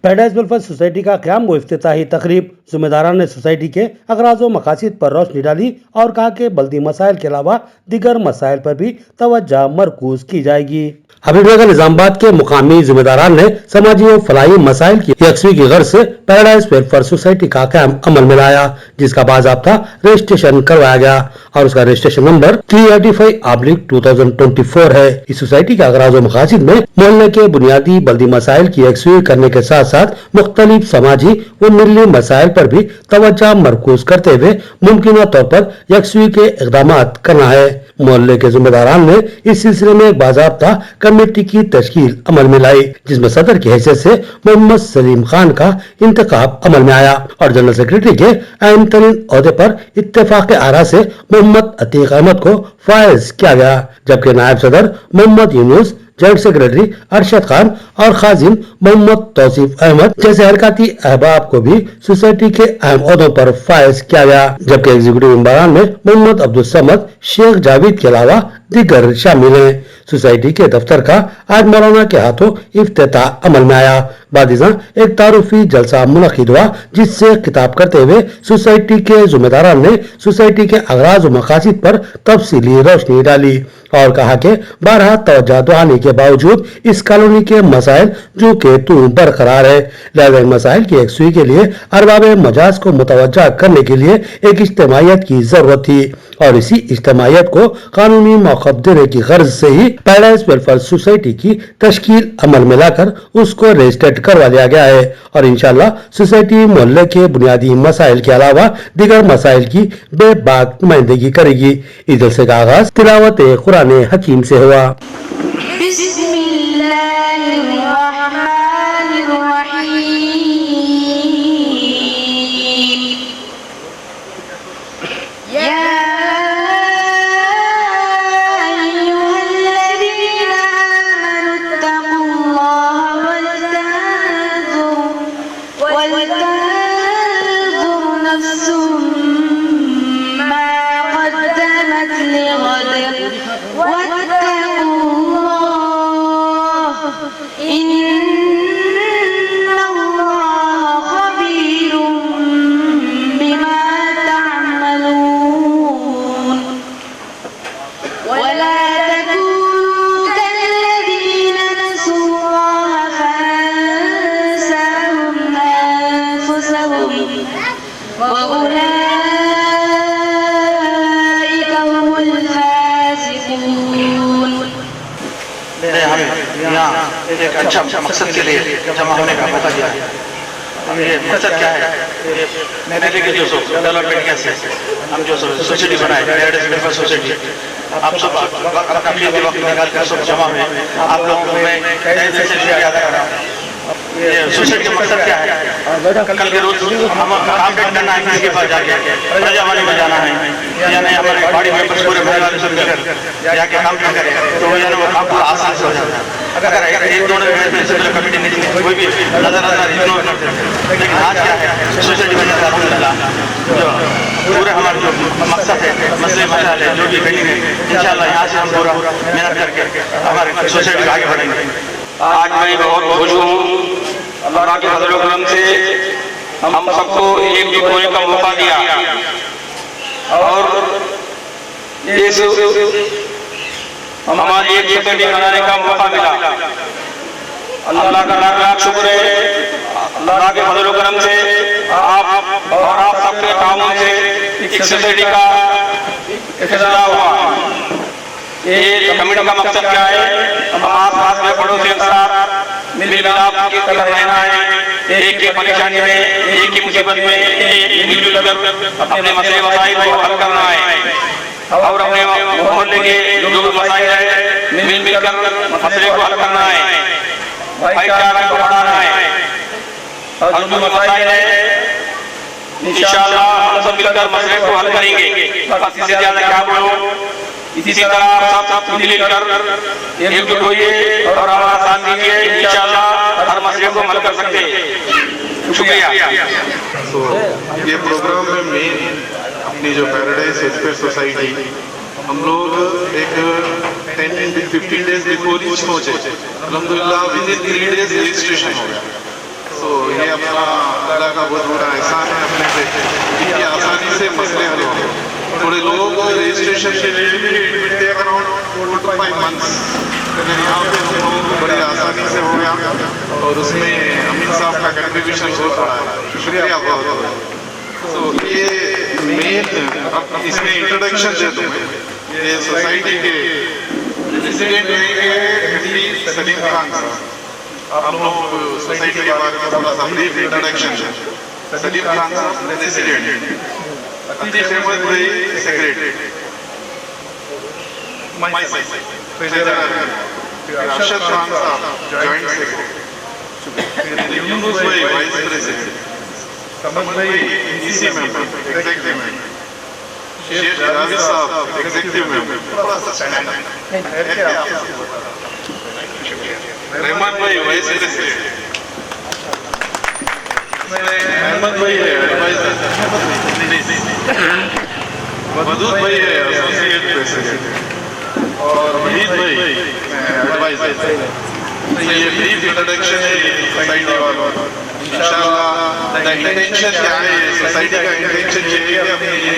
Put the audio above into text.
Paradise welfare society का क़याम व इफ्तिताही तकरीब। ज़िम्मेदारान ने सोसाइटी के अगराज़ व मकासद पर रोशनी डाली और कहा कि बल्दी मसाइल के अलावा दीगर मसाइल पर भी तवज्जो मरकूज की जाएगी। हबीबनगर निजामाबाद के मुकामी जिम्मेदारान ने समाजी और फलाही मसाइल की यकसुई की गर्ज से पैराडाइज वेलफेयर सोसाइटी का क़याम अमल में लाया, जिसका बाज़ाब्ता रजिस्ट्रेशन करवाया गया और उसका रजिस्ट्रेशन नंबर 385/2024 है। इस सोसाइटी के अगराज़ व मकासद में मोहल्ले के बुनियादी बल्दी मसाइल की यकसुई करने के साथ साथ मुख्तलिफ समाजी व मिली मसाइल पर भी तवज्जो मरकूज करते हुए मुमकिन तौर पर यकसुई के इक़दाम करना है। मोहल्ले के जिम्मेदारान ने इस सिलसिले में बाज़ाब्ता कमेटी की तश्कील अमल में लाई, जिसमें सदर की हैसियत से मोहम्मद सलीम खान का इंतखाब अमल में आया और जनरल सेक्रेटरी के अहम तरीन ओहदे पर इत्तेफाक आरा से मोहम्मद अतीक अहमद को फायज किया गया, जबकि नायब सदर मोहम्मद यूनुस, जॉइंट सेक्रेटरी अरशद खान और खाजिम मोहम्मद तौसीफ अहमद जैसे हरकती अहबाब को भी सोसाइटी के अहम ओहदों पर फायज किया गया, जबकि एग्जीक्यूटिव मेंबरान में मोहम्मद अब्दुल समद, शेख जावेद के अलावा दीगर शामिल हैं। सोसाइटी के दफ्तर का आज मौलाना के हाथों इफ्तिताह अमल में आया। बादिज़ां एक तारुफी जलसा मुनक़िद हुआ, जिससे खिताब करते हुए सोसाइटी के जिम्मेदारान ने सोसाइटी के अगराज़ व मकासद पर तफसीली रोशनी डाली और कहा कि बारहा तवज्जो दुआने के बावजूद इस कॉलोनी के मसाइल जो के तू बरकरार है, लिहाजा इन मसाइल की यकसुई के लिए अरबाब मजाज को मुतवज्जा करने के लिए एक इज्तिमाइयत की जरूरत थी और इसी इज्तिमाइयत को कानूनी मौक़िफ़ देने की गर्ज से ही पैराडाइज वेलफेयर सोसाइटी की तश्कील अमल में लाकर उसको रजिस्टर्ड करवा लिया गया है और इंशाअल्लाह सोसाइटी मोहल्ले के बुनियादी मसाइल के अलावा दीगर मसाइल की बेबाक नुमाइंदगी करेगी। इस जलसे का आगाज तिलावत कुरान हकीम से हुआ। यहाँ एक अच्छा मकसद के लिए जमा होने का मौका दिया। ये मकसद क्या है? मेरे के जो डेवलपमेंट कैसे हम जो सोसाइटी बनाए, पैराडाइज वेलफेयर सोसाइटी, आप सब अपना कीमती वक्त निकाल कर सब जमा हुए, आप लोगों को मैं शुक्रिया अदा कर रहा हूँ। ये सोसाइटी का मकसद क्या है? कल के रोज हम काम करना है, किसी के पास जाके प्रजावानी में जाना है, यानी हमारे बॉडी मेंबर्स पूरे परिवार से मिलकर जाके काम ना करें तो यानी वो काम पूरा आसान से हो जाता है। अगर एक दो कमेटी नहीं कोई भी नजर इग्नोर करते हैं, लेकिन आज क्या है सोसाइटी में अल्हम्दुलिल्लाह जो पूरे हमारे जो मकसद है, मसले मसाइल है, जो भी पेंडिंग है, इंशाअल्लाह यहाँ से हम पूरा मेहनत करके हमारे सोसाइटी आगे बढ़ेंगे। आज मैं बहुत खुश हूँ, अल्लाह के फजल करम से हम सबको एकजुट होने का मौका दिया और इस हमारी एक सोसाइटी बनाने का मौका मिला। अल्लाह का लाख लाख शुक्र है, अल्लाह के फजल करम से आप और आप सबके कामों से एक सोसाइटी का इफ्तिताह हुआ। ये कमेटी का मकसद क्या है? हम आस पास में पड़ोसियों के साथ मिलजुल की तरह रहना है, एक की परेशानी में, एक की मुसीबत में मिलजुल कर अपने मसले मसाइल को हल करना है और अपने मोहल्ले के जो मसाइल है मिलजुल कर मसले को हल करना है, भाईचारा को बढ़ाना है और जो मसाइल है इंशाअल्लाह हम सब मिलकर मसले को हल करेंगे। बस इससे ज्यादा क्या बोलूं। इसी तरह आप सब मिलकर एकजुट होइए और हमारा साथ दीजिए, इंशाअल्लाह हर मसले को हल कर सकते हैं। शुक्रिया। तो ये प्रोग्राम में मेन अपनी जो पैराडाइज वेलफेयर सोसाइटी हम लोग एक 10-15 डेज बिफोर ही पहुंचे, अल्हम्दुलिल्लाह विद इन 3 डेज रजिस्ट्रेशन हो गया। तो ताला का बहुत बड़ा एहसान है अपने पे, इतनी आसानी से मसले हल हो। थोड़े लोगों को रजिस्ट्रेशन के लिए भी अराउंड 4 to 5 months, लेकिन यहाँ पे हम लोगों को बड़ी आसानी से हो गया और उसमें अमीन साहब का कंट्रीब्यूशन बहुत बड़ा है, शुक्रिया बहुत बहुत। तो ये मेन अब इसमें इंट्रोडक्शन दे दूँ मैं, ये सोसाइटी के प्रेसिडेंट रहेंगे सलीम खान साहब। आप लोग सोसाइटी के बारे में थोड़ा सा ब्रीफ इंट्रोडक्शन है। सलीम खान साहब प्रेसिडेंट, अतीफ अहमद भाई सेक्रेटरी, अरशद खान साहब जॉइंट सेक्रेटरी, यूनुस भाई वाइस प्रेसिडेंट, समद भाई EC member executive member, Sheikh Javed साहब एग्जीक्यूटिव मेंबर, रहमान भाई वाइस प्रेसिडेंट, अहमद भाई है एडवाइजर, मदूद भाई है एसोसिएट प्रेसिडेंट और वहीद भाई एडवाइजर। ये ब्रीफ इंट्रोडक्शन है सोसाइटी वालों। इंशाल्लाह द इंटेंशन क्या है, सोसाइटी का इंटेंशन ये है कि अपनी ये